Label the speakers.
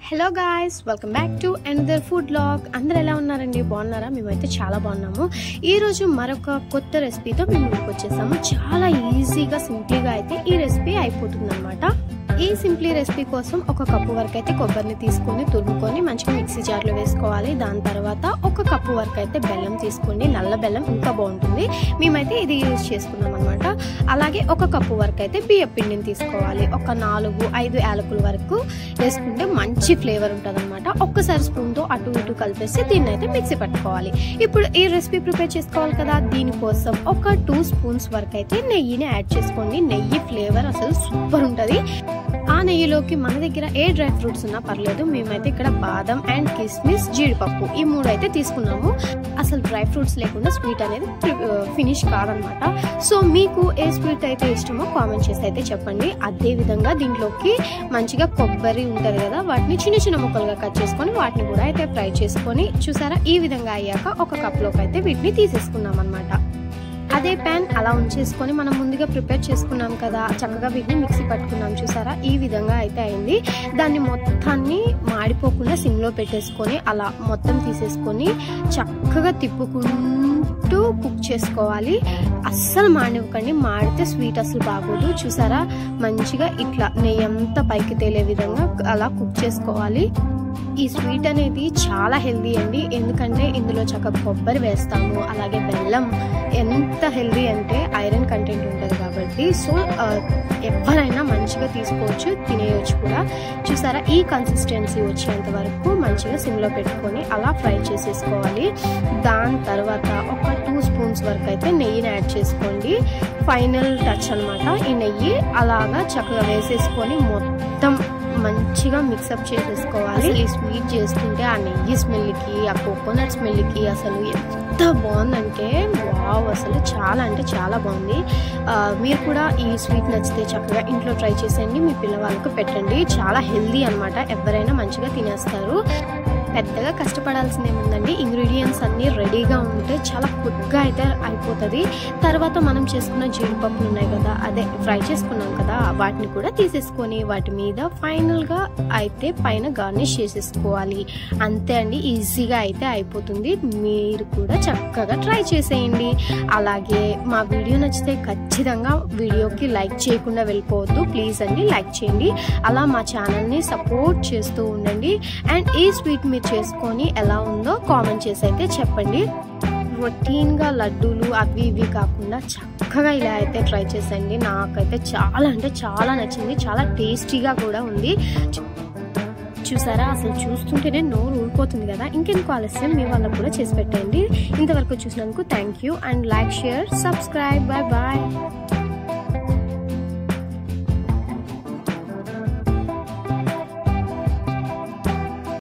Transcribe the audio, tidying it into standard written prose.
Speaker 1: Hello guys, welcome back to another food vlog. అందరూ ఎలా ఉన్నారండి? బాగున్నారా? మేమైతే చాలా బాగున్నాము. ఈరోజు మరొక కొత్త రెసిపీతో మేము ముందుకు వచ్చేసాము. చాలా ఈజీగా సింపుల్గా అయితే ఈ రెసిపీ అయిపోతుంది అనమాట. ఈ సింప్లీ రెసిపీ కోసం ఒక కప్పు వరకు అయితే కొబ్బరిని తీసుకొని తురుముకొని మంచిగా మిక్సీ జార్లో వేసుకోవాలి. దాని తర్వాత ఒక కప్పు వరకు అయితే బెల్లం తీసుకోండి. నల్ల బెల్లం ఇంకా బాగుంటుంది. మేమైతే ఇది యూజ్ చేసుకున్నాం అనమాట. అలాగే ఒక కప్పు వరకు అయితే బియ్య పిండిని తీసుకోవాలి. ఒక 4-5 యాలకుల వరకు వేసుకుంటే మంచి ఫ్లేవర్ ఉంటుంది అనమాట. ఒక్కసారి స్పూన్తో అటు ఇటు కలిపేసి దీన్ని అయితే మిక్సీ పట్టుకోవాలి. ఇప్పుడు ఈ రెసిపీ ప్రిపేర్ చేసుకోవాలి కదా, దీనికోసం ఒక 2 స్పూన్స్ వరకు అయితే నెయ్యిని యాడ్ చేసుకోండి. నెయ్యి ఫ్లేవర్ అసలు సూపర్ ఉంటుంది. ఆ నెయ్యిలోకి మన దగ్గర ఏ డ్రై ఫ్రూట్స్ ఉన్నా పర్లేదు. మేమైతే ఇక్కడ బాదం అండ్ కిస్మిస్, జీడిపప్పు ఈ 3 అయితే తీసుకున్నాము. అసలు డ్రై ఫ్రూట్స్ లేకుండా స్వీట్ అనేది ఫినిష్ కాదనమాట. సో మీకు ఏ స్వీట్ అయితే ఇష్టమో కామెంట్ చేసి అయితే చెప్పండి. అదే విధంగా దీంట్లోకి మంచిగా కొబ్బరి ఉంటుంది కదా, వాటిని చిన్న చిన్న ముక్కలుగా కట్ చేసుకొని వాటిని కూడా అయితే ఫ్రై చేసుకొని చూసారా, ఈ విధంగా అయ్యాక ఒక కప్లోకి అయితే వీటిని తీసేసుకున్నాం అనమాట. అదే ప్యాన్ అలా ఉంచేసుకొని మనం ముందుగా ప్రిపేర్ చేసుకున్నాం కదా, చక్కగా వీటిని మిక్సీ పట్టుకున్నాం. చూసారా, ఈ విధంగా అయితే అయింది. దాన్ని మొత్తాన్ని మాడిపోకుండా సిమ్లో పెట్టేసుకొని అలా మొత్తం తీసేసుకొని చక్కగా తిప్పుకుంటూ కుక్ చేసుకోవాలి. అస్సలు మాడివ్వకండి, మాడితే స్వీట్ అసలు బాగోదు. చూసారా, మంచిగా ఇట్లా నెయ్యి అంతా పైకి తేలే విధంగా అలా కుక్ చేసుకోవాలి. ఈ స్వీట్ అనేది చాలా హెల్దీ అండి, ఎందుకంటే ఇందులో చక్కగా కొబ్బరి వేస్తాము. అలాగే బెల్లం ఎంత హెల్దీ అంటే ఐరన్ కంటెంట్ ఉంటుంది కాబట్టి సో ఎవరైనా మంచిగా తీసుకోవచ్చు, తినేయచ్చు కూడా. చూసారా, ఈ కన్సిస్టెన్సీ వచ్చేంత వరకు మంచిగా సిమ్లో పెట్టుకొని అలా ఫ్రై చేసేసుకోవాలి. దాని తర్వాత ఒక 2 స్పూన్స్ వరకు అయితే నెయ్యిని యాడ్ చేసుకోండి. ఫైనల్ టచ్ అనమాట ఈ నెయ్యి. అలాగా చక్కగా వేసేసుకొని మొత్తం మంచిగా మిక్సప్ చేసేసుకోవాలి. ఈ స్వీట్ చేసుకుంటే ఆ నెయ్యి స్మెల్కి, ఆ కోకోనట్ స్మెల్కి అసలు ఎంత బాగుందంటే వావ్, అసలు చాలా అంటే చాలా బాగుంది. మీరు కూడా ఈ స్వీట్ నచ్చితే చక్కగా ఇంట్లో ట్రై చేసేయండి, మీ పిల్లవాళ్ళకు పెట్టండి. చాలా హెల్దీ అనమాట, ఎవరైనా మంచిగా తినేస్తారు. పెద్దగా కష్టపడాల్సింది ఏముందండి, ఇంగ్రీడియంట్స్ అన్నీ రెడీగా ఉంటే చాలా క్విక్గా అయితే అయిపోతుంది. తర్వాత మనం చేసుకున్న జీడిపప్పులు ఉన్నాయి కదా, అదే ఫ్రై చేసుకున్నాం కదా, వాటిని కూడా తీసేసుకొని వాటి మీద ఫైనల్గా అయితే పైన గార్నిష్ చేసేసుకోవాలి. అంతే అండి, ఈజీగా అయితే అయిపోతుంది. మీరు కూడా చక్కగా ట్రై చేసేయండి. అలాగే మా వీడియో నచ్చితే ఖచ్చితంగా వీడియోకి లైక్ చేయకుండా వెళ్ళిపోవద్దు, ప్లీజ్ అండి, లైక్ చేయండి. అలా మా ఛానల్ని సపోర్ట్ చేస్తూ ఉండండి. అండ్ ఈ స్వీట్ మీరు చేసుకొని ఎలా ఉందో కామెంట్ చేసి అయితే చెప్పండి. రొటీన్గా లడ్డూలు అవి ఇవి కాకుండా చక్కగా ఇలా అయితే ట్రై చేసేయండి. నాకైతే చాలా అంటే చాలా నచ్చింది, చాలా టేస్టీగా కూడా ఉంది. చూసారా, అసలు చూస్తుంటేనే నోరు ఊరిపోతుంది కదా. ఇంకెందుకు ఆలస్యం, మీ వాళ్ళకు కూడా చేసి పెట్టండి. ఇంతవరకు చూసినందుకు thank you. And like, share, subscribe. Bye bye.